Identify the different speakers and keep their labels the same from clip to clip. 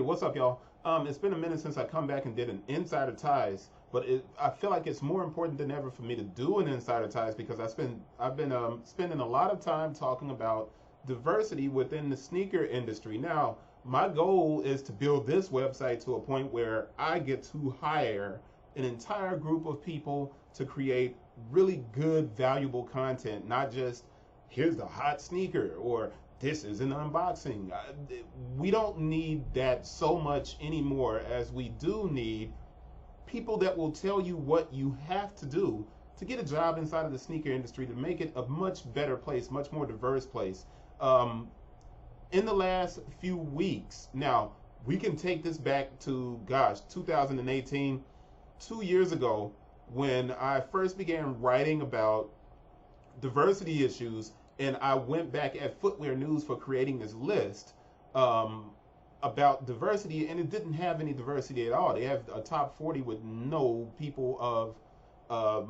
Speaker 1: What's up, y'all? It's been a minute since I come back and did an Insider Ties, but I feel like it's more important than ever for me to do an Insider Ties because I've been spending a lot of time talking about diversity within the sneaker industry. Now, my goal is to build this website to a point where I get to hire an entire group of people to create really good, valuable content, not just here's the hot sneaker or this is an unboxing. We don't need that so much anymore as we do need people that will tell you what you have to do to get a job inside of the sneaker industry to make it a much better place, much more diverse place. In the last few weeks, now we can take this back to, gosh, 2018, 2 years ago, when I first began writing about diversity issues, and I went back at Footwear News for creating this list about diversity, and it didn't have any diversity at all. They have a top 40 with no people of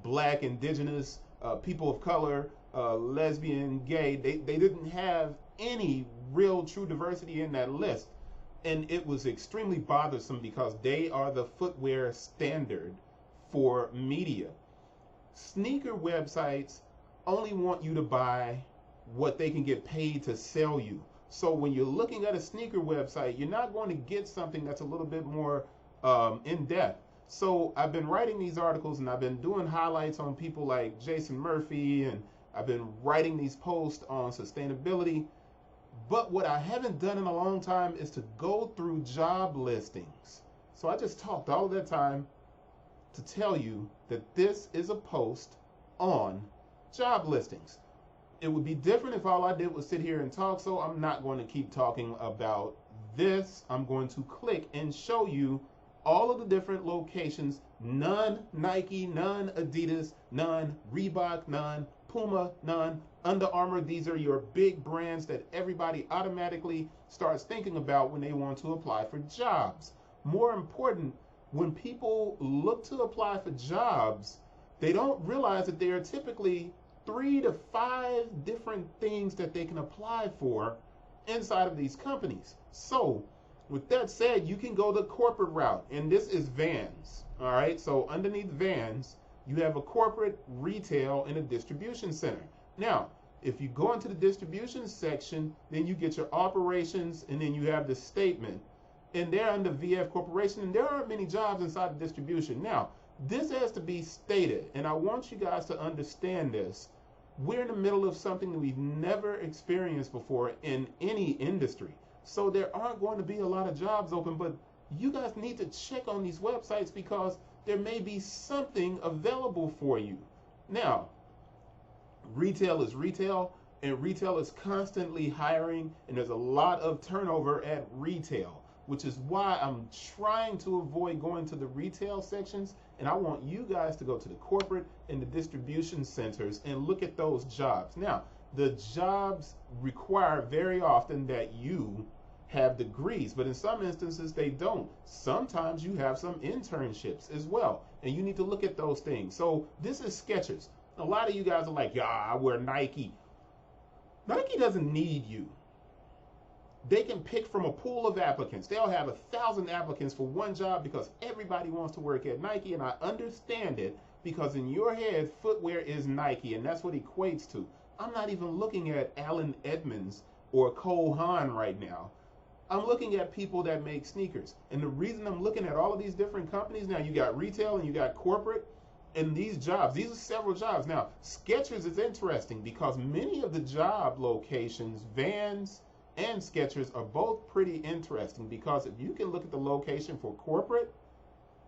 Speaker 1: black, indigenous, people of color, lesbian, gay. They didn't have any real true diversity in that list. And it was extremely bothersome because they are the footwear standard for media. Sneaker websites only want you to buy what they can get paid to sell you. So when you're looking at a sneaker website, you're not going to get something that's a little bit more in depth. So I've been writing these articles and I've been doing highlights on people like Jason Murphy, and I've been writing these posts on sustainability. But what I haven't done in a long time is to go through job listings. So I just talked all of that time to tell you that this is a post on job listings. It would be different if all I did was sit here and talk, so I'm not going to keep talking about this. I'm going to click and show you all of the different locations. None Nike, none Adidas, none Reebok, none Puma, none Under Armour. These are your big brands that everybody automatically starts thinking about when they want to apply for jobs. More important, when people look to apply for jobs, they don't realize that there are typically 3 to 5 different things that they can apply for inside of these companies. So with that said, you can go the corporate route, and this is Vans. All right, so underneath Vans, you have a corporate, retail, and a distribution center. Now, if you go into the distribution section, then you get your operations, and then you have the statement. And they're under VF Corporation, and there aren't many jobs inside of distribution. Now, this has to be stated, and I want you guys to understand this. We're in the middle of something that we've never experienced before in any industry. So there aren't going to be a lot of jobs open, but you guys need to check on these websites because there may be something available for you. Now, retail is retail, and retail is constantly hiring, and there's a lot of turnover at retail, which is why I'm trying to avoid going to the retail sections, and I want you guys to go to the corporate and the distribution centers and look at those jobs. Now, the jobs require very often that you have degrees, but in some instances they don't. Sometimes you have some internships as well, and you need to look at those things. So this is Skechers. A lot of you guys are like, yeah, I wear Nike. Nike doesn't need you. They can pick from a pool of applicants. They'll have 1,000 applicants for one job because everybody wants to work at Nike, and I understand it because in your head, footwear is Nike, and that's what it equates to. I'm not even looking at Allen Edmonds or Cole Haan right now. I'm looking at people that make sneakers. And the reason I'm looking at all of these different companies, now you got retail and you got corporate, and these jobs, these are several jobs. Now, Skechers is interesting because many of the job locations, Vans and Skechers, are both pretty interesting because if you can look at the location for corporate,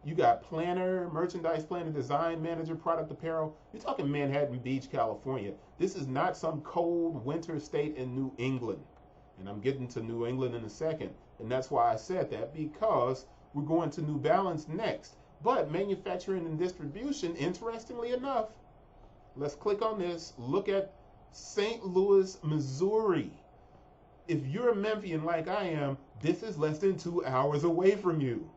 Speaker 1: you got planner, merchandise planner, design manager, product apparel. You're talking Manhattan Beach, California. This is not some cold winter state in New England. And I'm getting to New England in a second. And that's why I said that, because we're going to New Balance next. But manufacturing and distribution, interestingly enough, let's click on this. Look at St. Louis, Missouri. If you're a Memphian like I am, this is less than 2 hours away from you.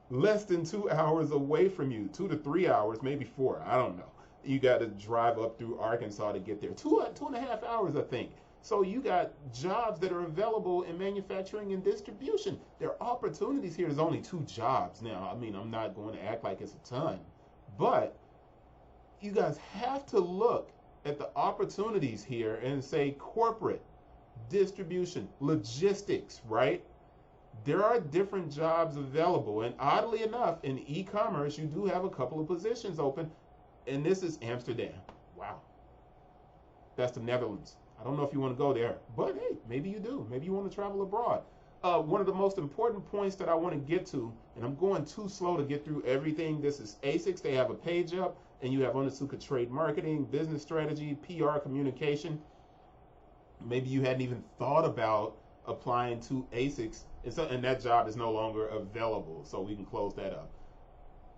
Speaker 1: Less than 2 hours away from you. 2 to 3 hours, maybe 4. I don't know. You got to drive up through Arkansas to get there. Two and a half hours, I think. So you got jobs that are available in manufacturing and distribution. There are opportunities here. There's only 2 jobs now. I mean, I'm not going to act like it's a ton, but you guys have to look at the opportunities here and say corporate, distribution, logistics, right? There are different jobs available. And oddly enough, in e-commerce, you do have a couple of positions open. And this is Amsterdam. Wow. That's the Netherlands. I don't know if you want to go there, but hey, maybe you do. Maybe you want to travel abroad. One of the most important points that I want to get to, and I'm going too slow to get through everything. This is ASICS. They have a page up, and you have Onitsuka Trade Marketing, Business Strategy, PR Communication. Maybe you hadn't even thought about applying to ASICS, and that job is no longer available, so we can close that up.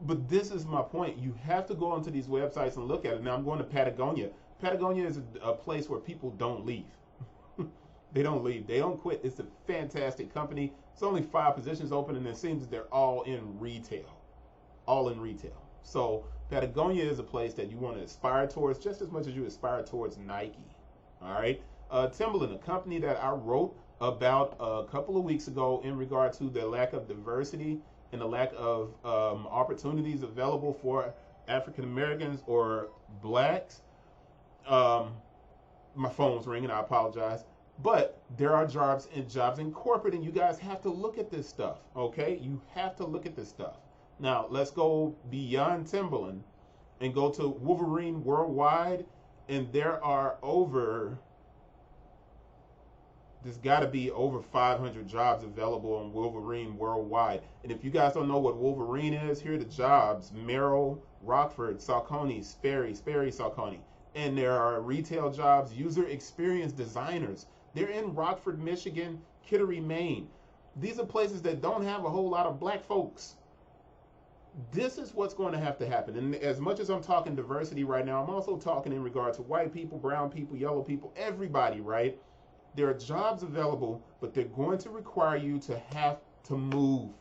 Speaker 1: But this is my point. You have to go onto these websites and look at it. Now I'm going to Patagonia. Patagonia is a place where people don't leave. They don't leave. They don't quit. It's a fantastic company. It's only 5 positions open, and it seems that they're all in retail. All in retail. So Patagonia is a place that you want to aspire towards just as much as you aspire towards Nike. All right. Timberland, a company that I wrote about a couple of weeks ago in regard to the lack of diversity and the lack of opportunities available for African Americans or blacks. My phone's ringing. I apologize. But there are jobs in corporate, and you guys have to look at this stuff, okay? You have to look at this stuff. Now, let's go beyond Timberland and go to Wolverine Worldwide, and there's got to be over 500 jobs available on Wolverine Worldwide. And if you guys don't know what Wolverine is, here are the jobs: Merrill, Rockford, Saucony, Sperry, Saucony. And there are retail jobs, user experience designers. They're in Rockford, Michigan, Kittery, Maine. These are places that don't have a whole lot of black folks. This is what's going to have to happen. And as much as I'm talking diversity right now, I'm also talking in regard to white people, brown people, yellow people, everybody, right? There are jobs available, but they're going to require you to have to move.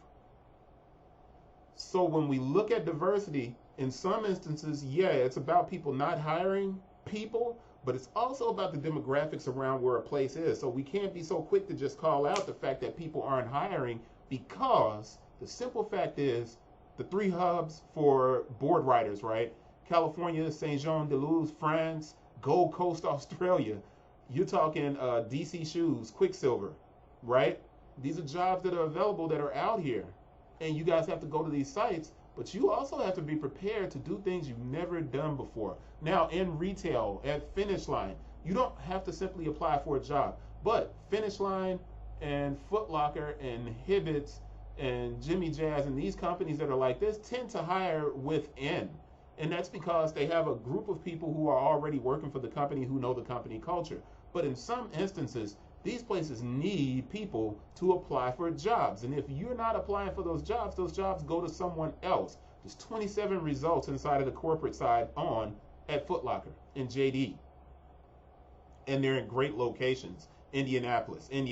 Speaker 1: So when we look at diversity, in some instances, yeah, it's about people not hiring people, but it's also about the demographics around where a place is. So we can't be so quick to just call out the fact that people aren't hiring, because the simple fact is the 3 hubs for board writers, right? California, Saint-Jean-de-Luz, France, Gold Coast, Australia. You're talking DC Shoes, Quicksilver, right? These are jobs that are available that are out here. And you guys have to go to these sites, but you also have to be prepared to do things you've never done before. Now, in retail, at Finish Line, you don't have to simply apply for a job, but Finish Line and Foot Locker and Hibbett's and Jimmy Jazz and these companies that are like this tend to hire within. And that's because they have a group of people who are already working for the company who know the company culture. But in some instances, these places need people to apply for jobs. And if you're not applying for those jobs go to someone else. There's 27 results inside of the corporate side at Foot Locker and JD. And they're in great locations. Indianapolis, New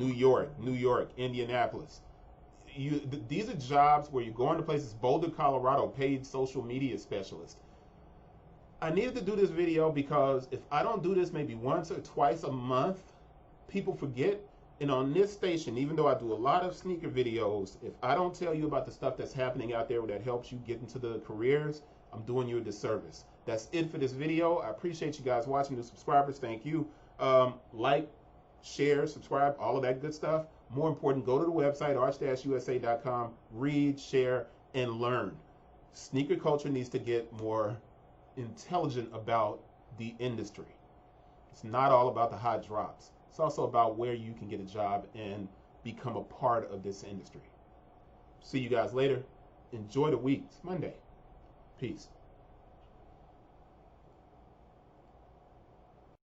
Speaker 1: York, Indianapolis. These are jobs where you go into places. Boulder, Colorado, paid social media specialist. I needed to do this video because if I don't do this maybe once or twice a month, people forget. And on this station, even though I do a lot of sneaker videos, if I don't tell you about the stuff that's happening out there that helps you get into the careers, I'm doing you a disservice. That's it for this video. I appreciate you guys watching. The subscribers, thank you. Like, share, subscribe, all of that good stuff. More important, go to the website, arch-usa.com, read, share, and learn. Sneaker culture needs to get more intelligent about the industry. It's not all about the hot drops. It's also about where you can get a job and become a part of this industry. See you guys later. Enjoy the week. It's Monday. Peace.